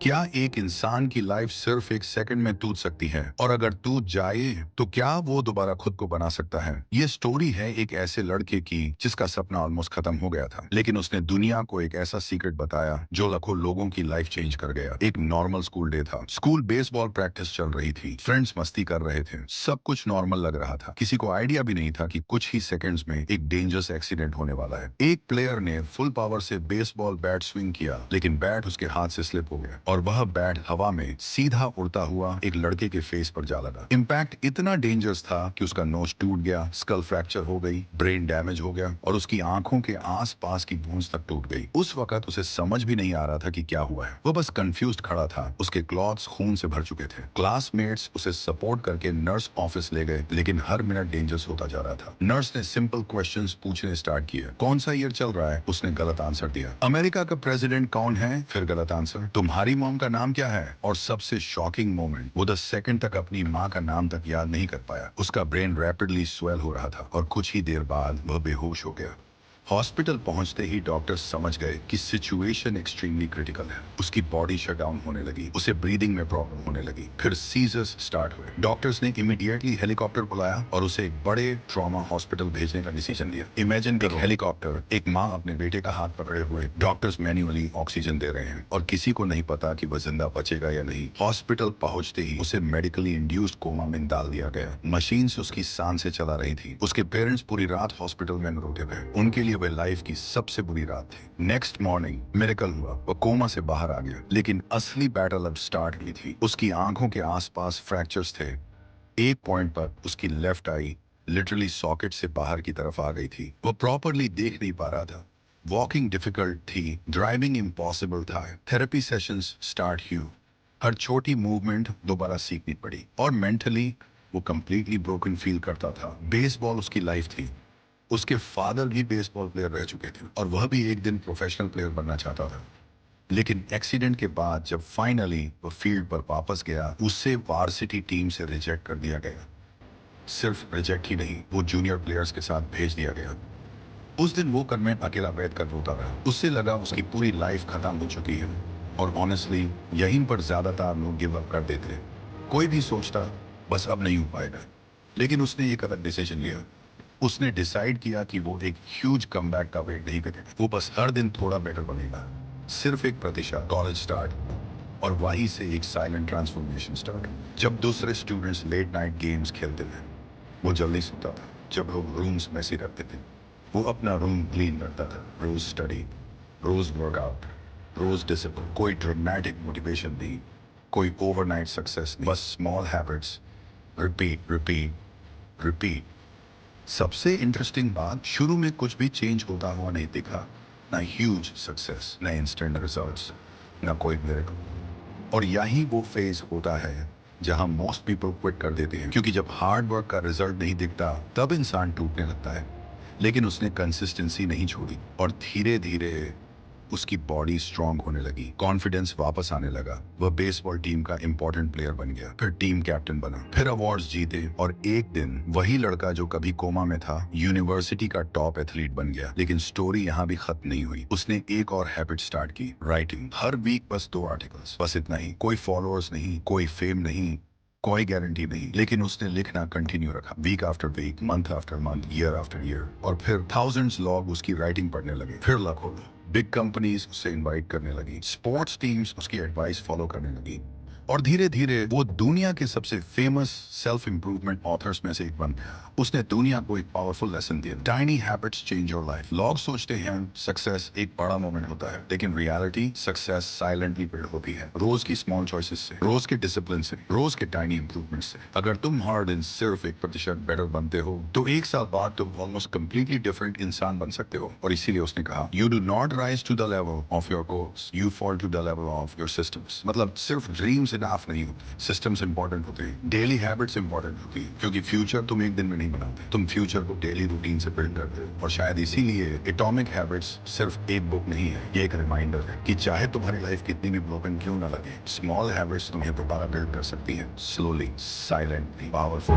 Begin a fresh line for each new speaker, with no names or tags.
क्या एक इंसान की लाइफ सिर्फ एक सेकंड में टूट सकती है और अगर टूट जाए तो क्या वो दोबारा खुद को बना सकता है। ये स्टोरी है एक ऐसे लड़के की जिसका सपना ऑलमोस्ट खत्म हो गया था, लेकिन उसने दुनिया को एक ऐसा सीक्रेट बताया जो लाखों लोगों की लाइफ चेंज कर गया। एक नॉर्मल स्कूल डे था। स्कूल बेसबॉल प्रैक्टिस चल रही थी, फ्रेंड्स मस्ती कर रहे थे, सब कुछ नॉर्मल लग रहा था। किसी को आइडिया भी नहीं था कि कुछ ही सेकेंड्स में एक डेंजरस एक्सीडेंट होने वाला है। एक प्लेयर ने फुल पावर से बेसबॉल बैट स्विंग किया, लेकिन बैट उसके हाथ से स्लिप हो गया और वह बैट हवा में सीधा उड़ता हुआ एक लड़के के फेस पर जा लगा। इम्पैक्ट इतना डेंजरस था कि उसका नोज टूट गया, स्कल फ्रैक्चर हो गई, ब्रेन डैमेज हो गया और उसकी आंखों के आसपास की गूंज तक टूट गई। उस वक्त उसे समझ भी नहीं आ रहा था कि क्या हुआ है। वो बस कंफ्यूज्ड खड़ा था। उसके क्लॉथ्स खून से भर चुके थे। क्लासमेट्स उसे सपोर्ट करके नर्स ऑफिस ले गए, लेकिन हर मिनट डेंजरस होता जा रहा था। नर्स ने सिंपल क्वेश्चंस पूछने स्टार्ट किए। कौन सा ईयर चल रहा है? उसने गलत आंसर दिया। अमेरिका का प्रेसिडेंट कौन है? फिर गलत आंसर। तुम्हारी मॉम का नाम क्या है? और सबसे शॉकिंग मोमेंट, वो 10 सेकंड तक अपनी माँ का नाम तक याद नहीं कर पाया। उसका ब्रेन रैपिडली स्वेल हो रहा था और कुछ ही देर बाद वह बेहोश हो गया। हॉस्पिटल पहुंचते ही डॉक्टर्स समझ गए कि सिचुएशन एक्सट्रीमली क्रिटिकल है। उसकी बॉडी शट डाउन होने लगी, उसे ब्रीदिंग में प्रॉब्लम होने लगी, फिर सीजर्स स्टार्ट हुए। डॉक्टर्स ने इमीडिएटली हेलीकॉप्टर बुलाया और उसे एक बड़े ट्रॉमा हॉस्पिटल भेजने का डिसीजन लिया। इमेजिन एक हेलीकॉप्टर, एक माँ अपने बेटे का हाथ पकड़े हुए, डॉक्टर्स मैन्युअली ऑक्सीजन दे रहे हैं और किसी को नहीं पता कि वह जिंदा बचेगा या नहीं। हॉस्पिटल पहुंचते ही उसे मेडिकली इंड्यूस्ड कोमा में डाल दिया गया। मशीन से उसकी सांसें चला रही थी। उसके पेरेंट्स पूरी रात हॉस्पिटल में रोते रहे। उनके लिए वह लाइफ की सबसे बुरी रात थी। नेक्स्ट मॉर्निंग मिरेकल हुआ, वो कोमा से बाहर आ गया, लेकिन असली बैटल अब स्टार्ट हुई थी। उसकी आंखों के आसपास फ्रैक्चर्स थे। एक पॉइंट पर उसकी लेफ्ट आई लिटरली सॉकेट से बाहर की तरफ आ गई थी। वो प्रॉपरली देख नहीं पा रहा था। वॉकिंग डिफिकल्ट थी, ड्राइविंग इम्पॉसिबल था। थेरेपी सेशंस स्टार्ट हुई। हर छोटी मूवमेंट दोबारा सीखनी पड़ी और मेंटली वो कंप्लीटली ब्रोकन फील करता था। बेसबॉल उसकी लाइफ थी। उसके फादर भी बेसबॉल प्लेयर रह चुके थे और वह भी एक दिन प्रोफेशनल प्लेयर बनना चाहता था। लेकिन एक्सीडेंट के बाद जब फाइनली वो फील्ड पर वापस गया, उसे वार्सिटी टीम से रिजेक्ट कर दिया गया। सिर्फ रिजेक्ट ही नहीं, वो जूनियर प्लेयर्स के साथ भेज दिया गया। उस दिन वो करने अकेला बैठ कर रोता रहा। उससे लगा उसकी पूरी लाइफ खत्म हो चुकी है और ऑनेस्टली यहीं पर ज्यादातर लोग गिव अप कर देते। कोई भी सोचता बस अब नहीं हो पाएगा, लेकिन उसने एक अलग डिसीजन लिया। उसने डिसाइड किया कि वो एक ह्यूज कमबैक का वेट नहीं करेगा। वो बस हर दिन थोड़ा बेटर बनेगा, सिर्फ 1%। कॉलेज स्टार्ट और वहीं से एक साइलेंट ट्रांसफॉर्मेशन स्टार्ट। जब दूसरे स्टूडेंट्स लेट नाइट गेम्स खेलते थे, वो जल्दी सोता था। जब लोग रूम्स मैसी रखते थे, वो अपना रूम क्लीन करता था। रोज स्टडी, रोज वर्कआउट, रोज डिसिप्लिन। कोई ड्रामेटिक मोटिवेशन नहीं, कोई ओवरनाइट सक्सेस नहीं, बस small habits, repeat repeat repeat. सबसे इंटरेस्टिंग बात, शुरू में कुछ भी चेंज होता हुआ नहीं दिखा। ना ह्यूज सक्सेस, ना इंस्टेंट रिजल्ट्स, ना कोई मिरेकल। और यही वो फेज होता है जहां मोस्ट पीपल क्विट कर देते हैं, क्योंकि जब हार्ड वर्क का रिजल्ट नहीं दिखता तब इंसान टूटने लगता है। लेकिन उसने कंसिस्टेंसी नहीं छोड़ी और धीरे धीरे उसकी बॉडी स्ट्रांग होने लगी, कॉन्फिडेंस वापस आने लगा। वह बेसबॉल टीम का इंपॉर्टेंट प्लेयर बन गया, फिर टीम कैप्टन बना, फिर अवार्ड्स जीते और एक दिन वही लड़का जो कभी कोमा में था यूनिवर्सिटी का टॉप एथलीट बन गया। लेकिन स्टोरी यहाँ भी खत्म नहीं हुई। उसने एक और हैबिट स्टार्ट की, राइटिंग। हर वीक बस 2 आर्टिकल्स, बस इतना ही। कोई फॉलोअर्स नहीं, कोई फेम नहीं, कोई गारंटी नहीं, लेकिन उसने लिखना कंटिन्यू रखा। Week after week, month after month, year after year. और फिर थाउजेंड्स लोग उसकी राइटिंग पढ़ने लगे, फिर लाखों। बिग कंपनीज उसे इनवाइट करने लगी, स्पोर्ट्स टीम्स उसकी एडवाइस फॉलो करने लगी और धीरे धीरे वो दुनिया के सबसे फेमस सेल्फ इंप्रूवमेंट ऑथर्स में से एक बन गया। उसने दुनिया को एक पावरफुल लेसन दिया, tiny habits change your life. लोग सोचते हैं सक्सेस एक बड़ा मोमेंट होता है, लेकिन रियलिटी सक्सेस साइलेंटली बिल्ड होती है, रोज की स्मॉल चॉइसेस से, रोज के डिसिप्लिन से, रोज के टाइनी इंप्रूवमेंट से। अगर तुम हर दिन सिर्फ 1% बेटर बनते हो तो एक साल बाद तुम ऑलमोस्ट कंप्लीटली डिफरेंट इंसान बन सकते हो। और इसीलिए उसने कहा, you do not rise to the level of your goals, you fall to the level of your systems. मतलब सिर्फ ड्रीम्स इनफ नहीं होते, सिस्टम्स इंपॉर्टेंट होते हैं, डेली हैबिट्स इंपॉर्टेंट होती है, क्योंकि फ्यूचर तुम एक दिन में नहीं बनाते, तुम फ्यूचर को डेली रूटीन से बिल्ड करते हो। और शायद इसीलिए एटॉमिक हैबिट्स सिर्फ एक बुक नहीं है, ये एक रिमाइंडर है कि चाहे तुम्हारी लाइफ कितनी भी ब्रोकन क्यों ना लगे, स्मॉल हैबिट्स तुम्हें दोबारा बिल्ड कर सकती है, स्लोली, साइलेंटली, पावरफुल।